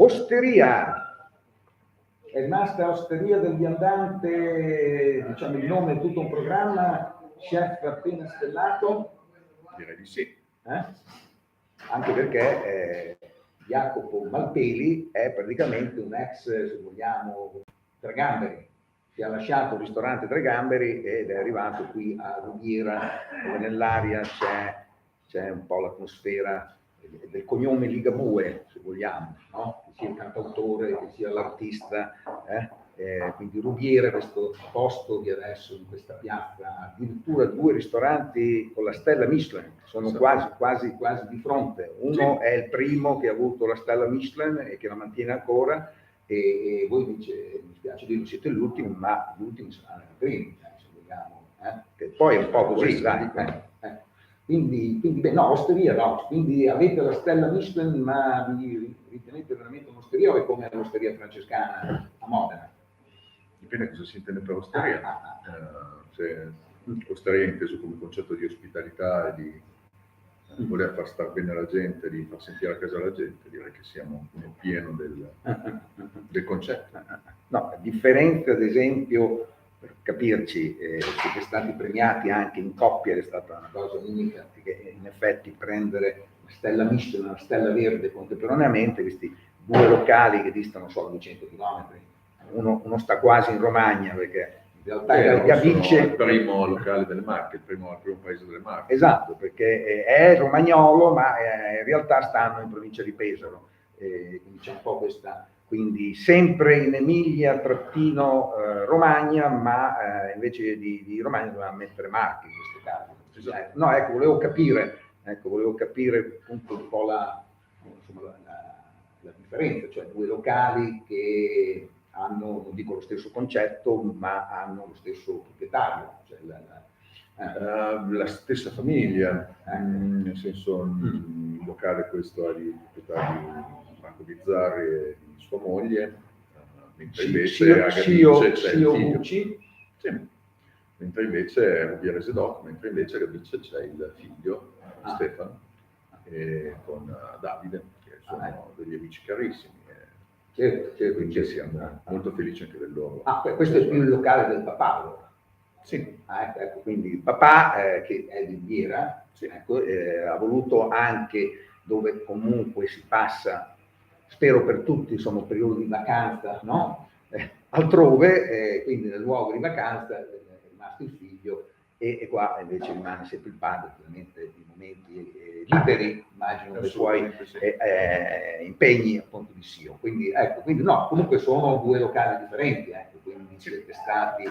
Osteria. È rimasta Osteria del Viandante, diciamo il nome è tutto un programma, chef appena stellato? Direi di sì. Anche perché Jacopo Malpeli è praticamente un ex, se vogliamo, Tre Gamberi. Si è lasciato il ristorante Tre Gamberi ed è arrivato qui a Rubiera, dove nell'aria c'è un po' l'atmosfera del cognome Ligabue, se vogliamo, no? Che sia il cantautore, che sia l'artista, quindi Rubiera, questo posto di adesso in questa piazza, addirittura 2 ristoranti con la stella Michelin, sono quasi di fronte. Uno è il primo che ha avuto la stella Michelin e che la mantiene ancora, e voi invece, mi spiace dirlo, siete gli ultimi, ma gli ultimi saranno i primi, se vogliamo, che poi è un po' così, dai. Quindi beh, no, osteria no, quindi avete la stella Michelin, ma vi ritenete veramente un'osteria o è come l'osteria francescana a Modena? Dipende cosa si intende per osteria. Se osteria è inteso come concetto di ospitalità e di voler far star bene la gente, di far sentire a casa la gente, direi che siamo nel pieno del concetto. No, a differenza ad esempio, per capirci, siete stati premiati anche in coppia, è stata una cosa unica, perché in effetti prendere una stella Michelin e una stella verde contemporaneamente, questi 2 locali che distano solo 200 km, uno sta quasi in Romagna, perché in realtà Gabice è il primo locale delle Marche, il primo paese delle Marche. Esatto, perché è romagnolo, ma in realtà stanno in provincia di Pesaro, quindi c'è un po' questa... Quindi sempre in Emilia Romagna, ma invece di Romagna dovevamo mettere Marche in questo caso. Esatto. No, ecco, volevo capire appunto un po' la differenza, cioè 2 locali che hanno, non dico lo stesso concetto, ma hanno lo stesso proprietario, cioè la stessa famiglia, nel senso il locale questo è di proprietà di Marco Bizzarri e di sua moglie, mentre invece a Gabice c'è il figlio. Sì. Mentre invece è Rubiera Sedocco, mentre invece a Gabice c'è il figlio Stefano con Davide, che sono degli amici carissimi. Certo, quindi siamo molto felici anche del loro. Questo è più il locale del papà allora. Sì. Ecco, quindi il papà che è di Rubiera, ecco, ha voluto anche dove comunque si passa, spero per tutti, sono periodi di vacanza, no? Altrove, quindi nel luogo di vacanza è rimasto il figlio e qua invece rimane sempre il padre, ovviamente i momenti liberi, immagino, dei suoi impegni appunto di Sio. Quindi ecco, no, comunque sono 2 locali differenti, ecco, quindi siete stati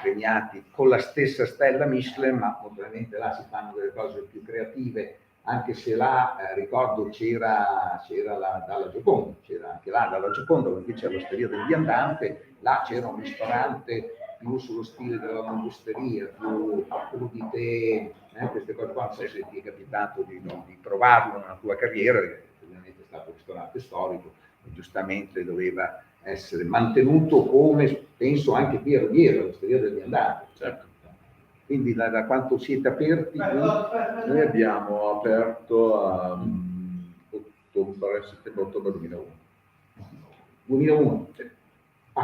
premiati con la stessa stella Michelin, ma ovviamente là si fanno delle cose più creative, anche se là ricordo c'era la Dalla Gioconda, c'era anche là Dalla Gioconda, dove c'è l'Osteria del Viandante, là c'era un ristorante più sullo stile della langosteria, più crudité, queste cose qua. Non so se ti è capitato di provarlo nella tua carriera, perché ovviamente è stato un ristorante storico e giustamente doveva essere mantenuto come penso anche qui a Rubiera, l'Osteria del Viandante. Certo. Quindi da quanto siete aperti? Noi abbiamo aperto a settembre-ottobre 2001. 2001? Sì.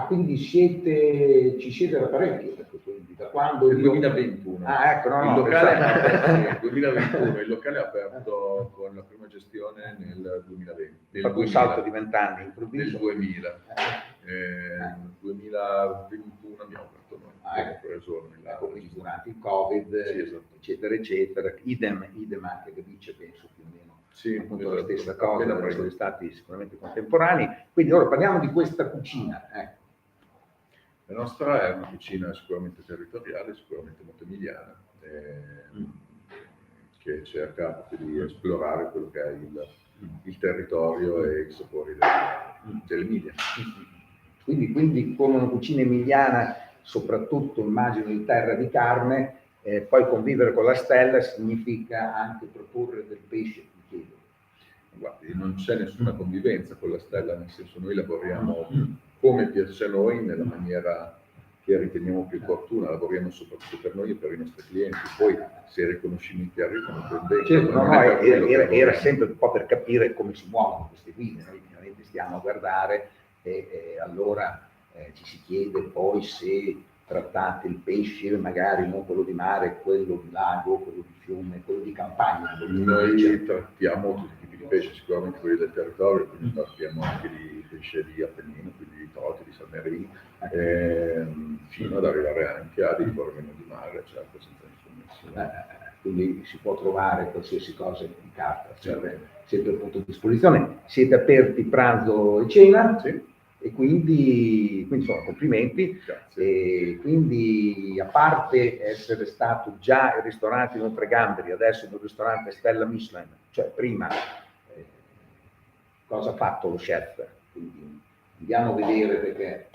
Quindi ci siete da parecchio, quindi da quando? Nel 2021. Ecco, il locale è aperto, 2021, il locale è aperto con la prima gestione nel 2020. Fatto un salto di 20 anni improvviso. Nel 2000. Nel 2021 abbiamo aperto noi. Quindi durante il Covid, sì, esatto. eccetera, idem anche Gabice, penso più o meno. Sì, appunto la stessa cosa, sono stati sicuramente contemporanei. Quindi ora parliamo di questa cucina. La nostra è una cucina sicuramente territoriale, sicuramente molto emiliana, che cerca di esplorare quello che è il territorio e i sapori dell'Emilia. Quindi come una cucina emiliana, soprattutto immagino di terra di carne, poi convivere con la stella significa anche proporre del pesce. Guardi, non c'è nessuna convivenza con la stella, nel senso noi lavoriamo come piace a noi, nella maniera che riteniamo più opportuna, lavoriamo soprattutto per noi e per i nostri clienti. Poi se i riconoscimenti arrivano, ben bene. Certo, non no, è per quello che era lavoriamo. sempre un po' per capire come si muovono queste guide. Noi chiaramente stiamo a guardare e allora ci si chiede poi se trattate il pesce, magari non quello di mare, quello di lago, quello di fiume, quello di campagna. Noi trattiamo tutti i tipi di pesce, sicuramente quelli del territorio, quindi trattiamo anche di pesce di Appennino, quindi di troti, di salmerini, fino ad arrivare anche a dei corvini di mare, certo, senza nessun nesso. Quindi si può trovare qualsiasi cosa in carta, serve sempre a punto a disposizione. Siete aperti pranzo e cena? Sì. E quindi insomma, complimenti. Grazie. E quindi, a parte essere stato già il ristorante di Tre Gamberi, adesso il ristorante Stella Michelin, cioè prima, cosa ha fatto lo chef? Quindi andiamo a vedere, perché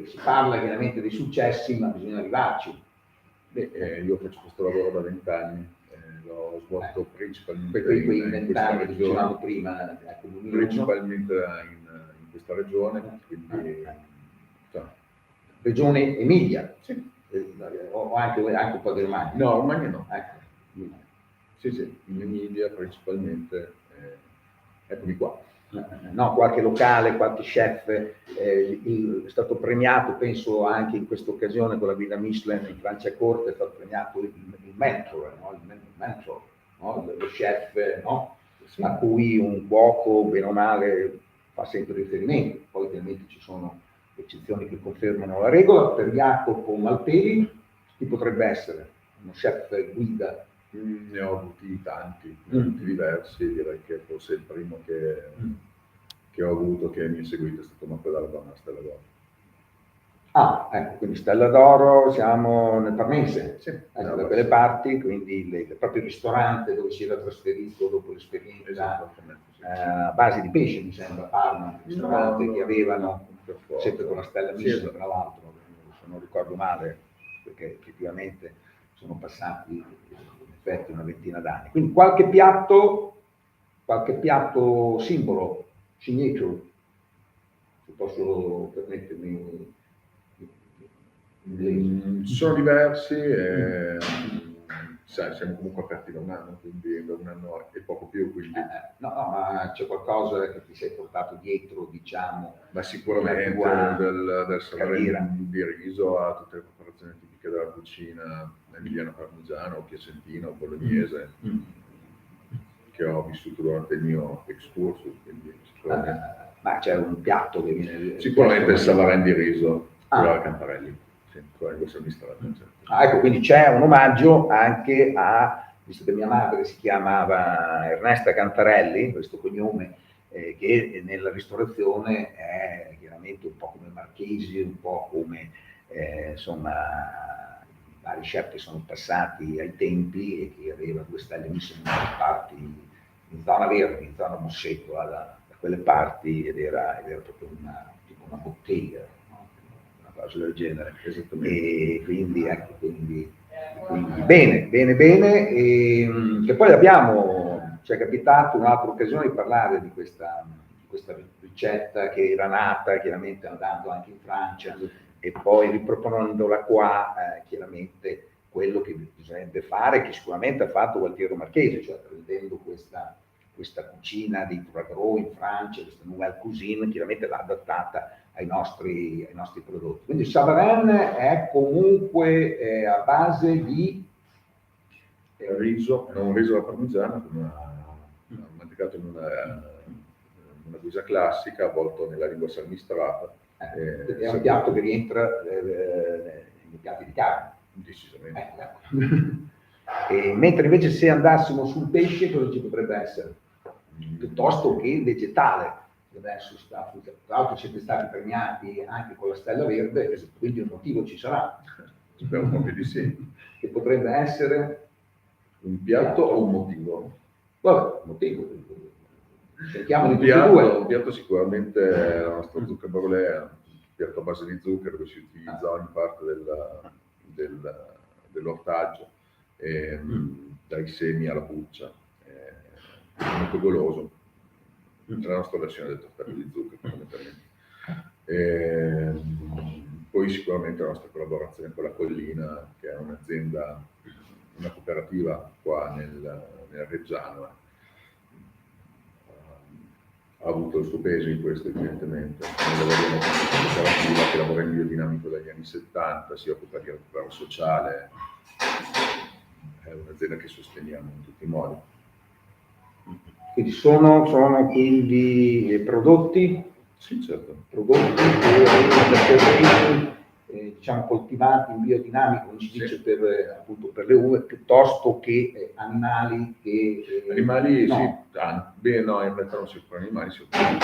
si parla chiaramente dei successi, ma bisogna arrivarci. Io faccio questo lavoro da 20 anni, l'ho svolto principalmente quei in 20 questa anni che dicevamo regione, prima, principalmente in questa regione, quindi regione Emilia, sì. O anche un po' di Romagna. No, Romagna no. Ecco. Sì, in Emilia principalmente, eccomi qua. No, qualche locale, qualche chef è stato premiato, penso anche in questa occasione con la guida Michelin in Franciacorta, è stato premiato il mentor, no? Il mentor, no? Lo chef, no? Sì. A cui un cuoco, bene o male, fa sempre riferimento. Poi ovviamente ci sono eccezioni che confermano la regola. Per Jacopo Malpeli, chi potrebbe essere? Uno chef guida? Ne ho avuti tanti, diversi, direi che forse il primo che ho avuto, che mi ha seguito, è stato Marco Dalla Stella d'Oro. Ah, ecco, quindi Stella d'Oro, siamo nel Parmense, sì, da quelle parti, quindi proprio il ristorante dove si era trasferito dopo l'esperienza a base di pesce, mi sembra, Parma, un ristorante che avevano, sempre con la Stella Michelin, tra l'altro, se non ricordo male, perché effettivamente sono passati in effetti una ventina d'anni. Quindi qualche piatto simbolo, signature, se posso permettermi. Sono diversi, sai, siamo comunque aperti da un anno, quindi da un anno e poco più. Quindi... No, ma c'è qualcosa che ti sei portato dietro, diciamo? Ma sicuramente del salare di riso a tutte le preparazioni tipiche della cucina emiliano parmigiano, piacentino, bolognese, che ho vissuto durante il mio excursus, quindi sicuramente. Ma c'è un piatto che viene... Sicuramente il salare di riso, quello da Camparelli. Ecco, quindi c'è un omaggio anche visto che mia madre si chiamava Ernesta Cantarelli, questo cognome, che nella ristorazione è chiaramente un po' come Marchesi, un po' come insomma vari chef che sono passati ai tempi e che aveva 2 stelle Michelin in parti in zona Verde, in zona Mosseto, da quelle parti, ed era proprio tipo una bottega, cosa del genere. E quindi ecco, quindi bene. E poi ci è capitato un'altra occasione di parlare di questa ricetta che era nata chiaramente andando anche in Francia e poi riproponendola qua, chiaramente quello che bisognerebbe fare, che sicuramente ha fatto Gualtiero Marchesi, cioè prendendo questa cucina di Trois in Francia, questa nouvelle cuisine, chiaramente l'ha adattata ai nostri prodotti. Quindi il Savarin è comunque a base di riso, è un riso alla parmigiana, mantecato in una guisa classica, avvolto nella lingua salmistrata. È un piatto che rientra nei piatti di carne. Decisamente. Mentre invece se andassimo sul pesce, cosa ci potrebbe essere? Piuttosto che vegetale. Adesso tra l'altro siete stati premiati anche con la Stella Verde, quindi un motivo ci sarà. Spero proprio di sì. Che potrebbe essere un piatto o un motivo? Vabbè, motivo. Un piatto sicuramente la nostra zucca brûlée, un piatto a base di zucchero che si utilizza ogni parte dell'ortaggio, dai semi alla buccia, è molto goloso. La nostra versione del tortello di zucchero fondamentalmente. Poi sicuramente la nostra collaborazione con la Collina, che è un'azienda, una cooperativa qua nel Reggiano, ha avuto il suo peso in questo, evidentemente. Noi lavoriamo con questa cooperativa che lavora in biodinamico dagli anni 70, si occupa di recupero sociale, è un'azienda che sosteniamo in tutti i modi. Quindi sono quindi prodotti? Sì, certo. Prodotti che diciamo coltivati in biodinamico, come si dice, Sì. Appunto per le uve, piuttosto che animali che... Animali, no. sì, beh, no, in realtà non si occupano di animali, si occupano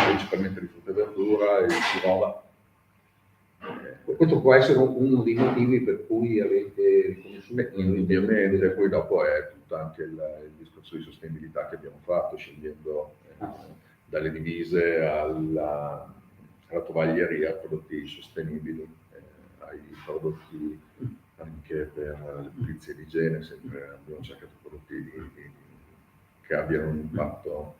principalmente di frutta e verdura e di uova. Questo può essere uno dei motivi per cui avete riconosciuto. Indubbiamente, poi dopo è tutto anche il discorso di sostenibilità che abbiamo fatto, scegliendo dalle divise alla tovaglieria, prodotti sostenibili, ai prodotti anche per le pulizie di igiene, sempre abbiamo cercato prodotti che abbiano un impatto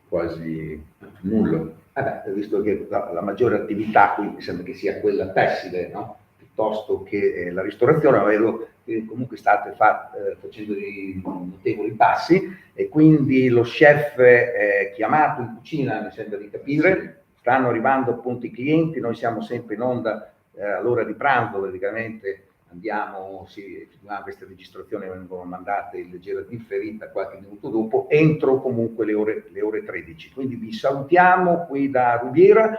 quasi nullo. Visto che la maggiore attività qui mi sembra che sia quella tessile, no? Piuttosto che la ristorazione, vedo che comunque state facendo dei notevoli passi e quindi lo chef è chiamato in cucina, mi sembra di capire, stanno arrivando appunto i clienti, noi siamo sempre in onda all'ora di pranzo, praticamente andiamo, queste registrazioni vengono mandate in leggera differita qualche minuto dopo, entro comunque le ore 13. Quindi vi salutiamo qui da Rubiera.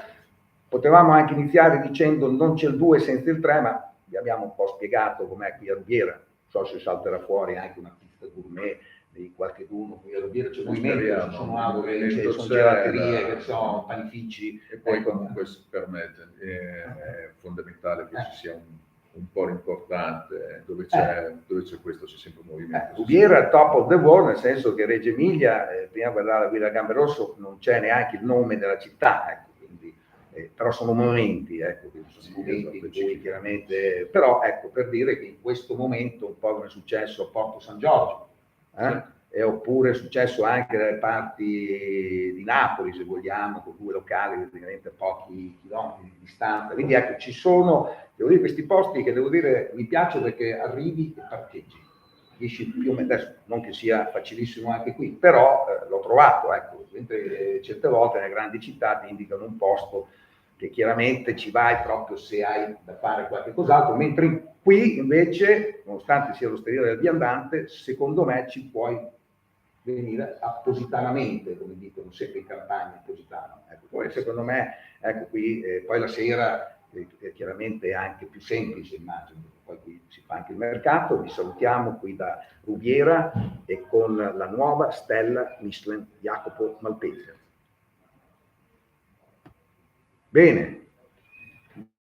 Potevamo anche iniziare dicendo non c'è il 2 senza il 3, ma vi abbiamo un po' spiegato com'è qui a Rubiera. Non so se salterà fuori anche una pizza gourmet di qualcheduno qui a Rubiera, c'è movimento, ci sono auguri, ci sono gelaterie, che so, panifici. E poi comunque per me è fondamentale che ci sia un po' importante, dove c'è questo c'è sempre un movimento. Rubiera è top of the world, nel senso che Reggio Emilia, prima guardare la guida Gamberosso, non c'è neanche il nome della città, ecco, quindi, però sono momenti, ecco, sono momenti in cui chiaramente, però ecco, per dire che in questo momento, un po' come è successo a Porto San Giorgio, oppure è successo anche dalle parti di Napoli, se vogliamo, con due locali praticamente a pochi chilometri di distanza. Quindi ecco, ci sono, devo dire, questi posti che devo dire mi piace perché arrivi e parcheggi. Riesci più o meno, adesso non che sia facilissimo anche qui, però l'ho trovato, ecco, certe volte nelle grandi città ti indicano un posto che chiaramente ci vai proprio se hai da fare qualche cos'altro, mentre qui invece, nonostante sia l'osteria del viandante, secondo me ci puoi venire appositamente, come dicono sempre in campagna, appositano. Ecco, poi secondo me, ecco qui, poi la sera chiaramente è anche più semplice, immagino, poi qui si fa anche il mercato. Vi salutiamo qui da Rubiera e con la nuova stella Michelin Jacopo Malpezia. Bene.